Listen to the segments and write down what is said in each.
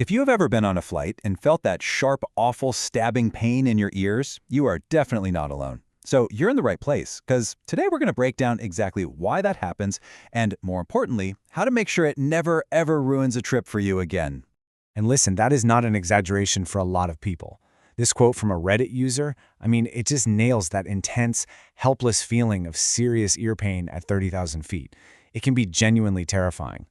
If you have ever been on a flight and felt that sharp, awful, stabbing pain in your ears, you are definitely not alone. So you're in the right place, because today we're going to break down exactly why that happens and, more importantly, how to make sure it never, ever ruins a trip for you again. And listen, that is not an exaggeration for a lot of people. This quote from a Reddit user, it just nails that intense, helpless feeling of serious ear pain at 30,000 feet. It can be genuinely terrifying.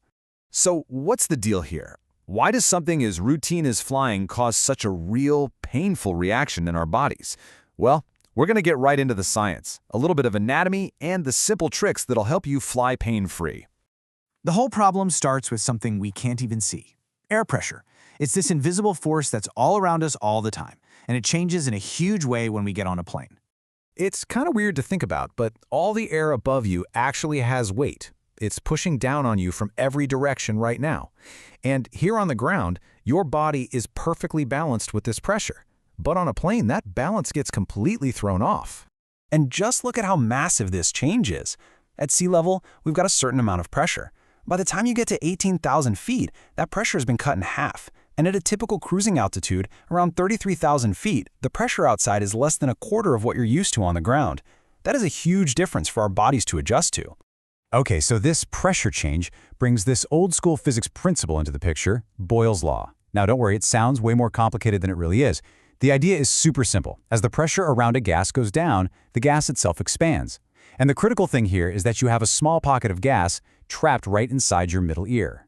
So what's the deal here? Why does something as routine as flying cause such a real, painful reaction in our bodies? Well, we're going to get right into the science, a little bit of anatomy, and the simple tricks that'll help you fly pain-free. The whole problem starts with something we can't even see: air pressure. It's this invisible force that's all around us all the time, and it changes in a huge way when we get on a plane. It's kind of weird to think about, but all the air above you actually has weight. It's pushing down on you from every direction right now. And here on the ground, your body is perfectly balanced with this pressure. But on a plane, that balance gets completely thrown off. And just look at how massive this change is. At sea level, we've got a certain amount of pressure. By the time you get to 18,000 feet, that pressure has been cut in half. And at a typical cruising altitude, around 33,000 feet, the pressure outside is less than a quarter of what you're used to on the ground. That is a huge difference for our bodies to adjust to. Okay, so this pressure change brings this old-school physics principle into the picture, Boyle's law. Now don't worry, it sounds way more complicated than it really is. The idea is super simple. As the pressure around a gas goes down, the gas itself expands. And the critical thing here is that you have a small pocket of gas trapped right inside your middle ear.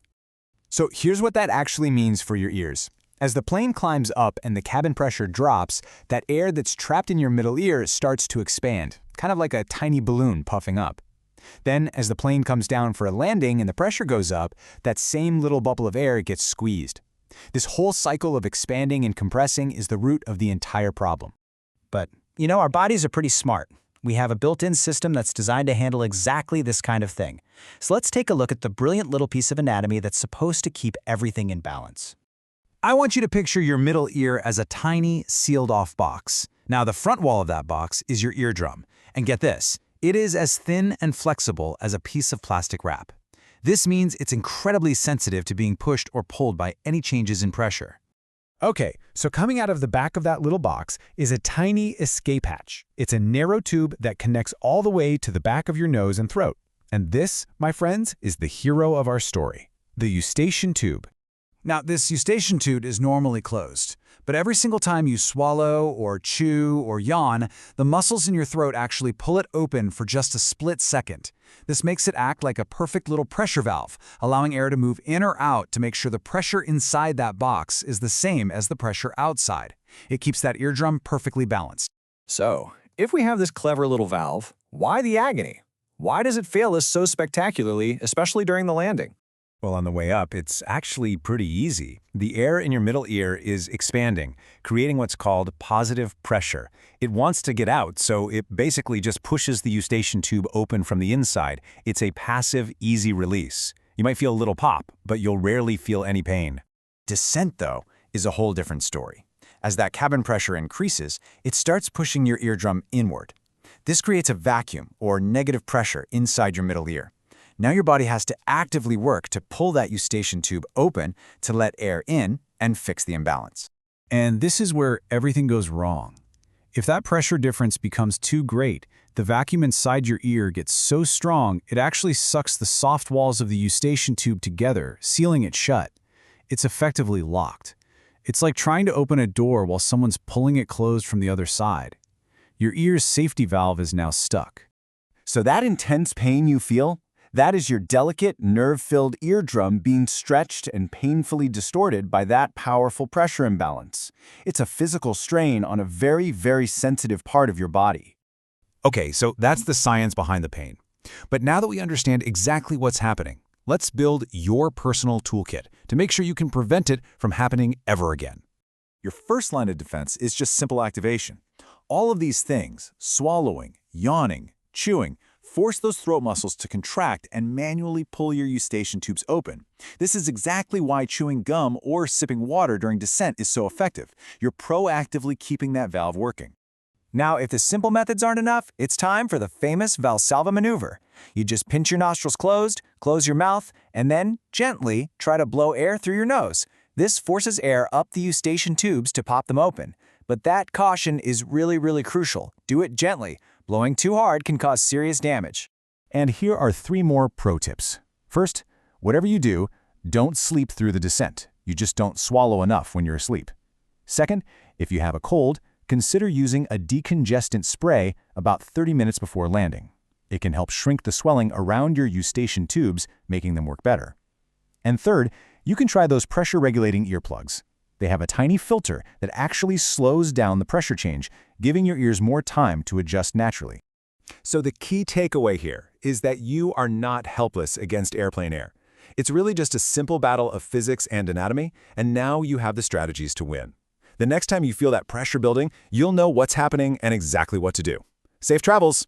So here's what that actually means for your ears. As the plane climbs up and the cabin pressure drops, that air that's trapped in your middle ear starts to expand, kind of like a tiny balloon puffing up. Then, as the plane comes down for a landing and the pressure goes up, that same little bubble of air gets squeezed. This whole cycle of expanding and compressing is the root of the entire problem. But, our bodies are pretty smart. We have a built-in system that's designed to handle exactly this kind of thing. So let's take a look at the brilliant little piece of anatomy that's supposed to keep everything in balance. I want you to picture your middle ear as a tiny, sealed-off box. Now, the front wall of that box is your eardrum. And get this, it is as thin and flexible as a piece of plastic wrap. This means it's incredibly sensitive to being pushed or pulled by any changes in pressure. Okay, so coming out of the back of that little box is a tiny escape hatch. It's a narrow tube that connects all the way to the back of your nose and throat. And this, my friends, is the hero of our story, the Eustachian tube. Now, this Eustachian tube is normally closed, but every single time you swallow or chew or yawn, the muscles in your throat actually pull it open for just a split second. This makes it act like a perfect little pressure valve, allowing air to move in or out to make sure the pressure inside that box is the same as the pressure outside. It keeps that eardrum perfectly balanced. So, if we have this clever little valve, why the agony? Why does it fail us so spectacularly, especially during the landing? Well, on the way up, it's actually pretty easy. The air in your middle ear is expanding, creating what's called positive pressure. It wants to get out, so it basically just pushes the Eustachian tube open from the inside. It's a passive, easy release. You might feel a little pop, but you'll rarely feel any pain. Descent, though, is a whole different story. As that cabin pressure increases, it starts pushing your eardrum inward. This creates a vacuum, or negative pressure, inside your middle ear. Now your body has to actively work to pull that Eustachian tube open to let air in and fix the imbalance. And this is where everything goes wrong. If that pressure difference becomes too great, the vacuum inside your ear gets so strong it actually sucks the soft walls of the Eustachian tube together, sealing it shut. It's effectively locked. It's like trying to open a door while someone's pulling it closed from the other side. Your ear's safety valve is now stuck. So that intense pain you feel? That is your delicate, nerve-filled eardrum being stretched and painfully distorted by that powerful pressure imbalance. It's a physical strain on a very, very sensitive part of your body. Okay, so that's the science behind the pain. But now that we understand exactly what's happening, let's build your personal toolkit to make sure you can prevent it from happening ever again. Your first line of defense is just simple activation. All of these things, swallowing, yawning, chewing, force those throat muscles to contract and manually pull your Eustachian tubes open. This is exactly why chewing gum or sipping water during descent is so effective. You're proactively keeping that valve working. Now, if the simple methods aren't enough, it's time for the famous Valsalva maneuver. You just pinch your nostrils closed, close your mouth, and then gently try to blow air through your nose. This forces air up the eustachian tubes to pop them open, but that caution is really crucial. Do it gently. Blowing too hard can cause serious damage. And here are 3 more pro tips. First, whatever you do, don't sleep through the descent. You just don't swallow enough when you're asleep. Second, if you have a cold, consider using a decongestant spray about 30 minutes before landing. It can help shrink the swelling around your eustachian tubes, making them work better. And third, you can try those pressure-regulating earplugs. They have a tiny filter that actually slows down the pressure change, giving your ears more time to adjust naturally. So the key takeaway here is that you are not helpless against airplane air. It's really just a simple battle of physics and anatomy, and now you have the strategies to win. The next time you feel that pressure building, you'll know what's happening and exactly what to do. Safe travels!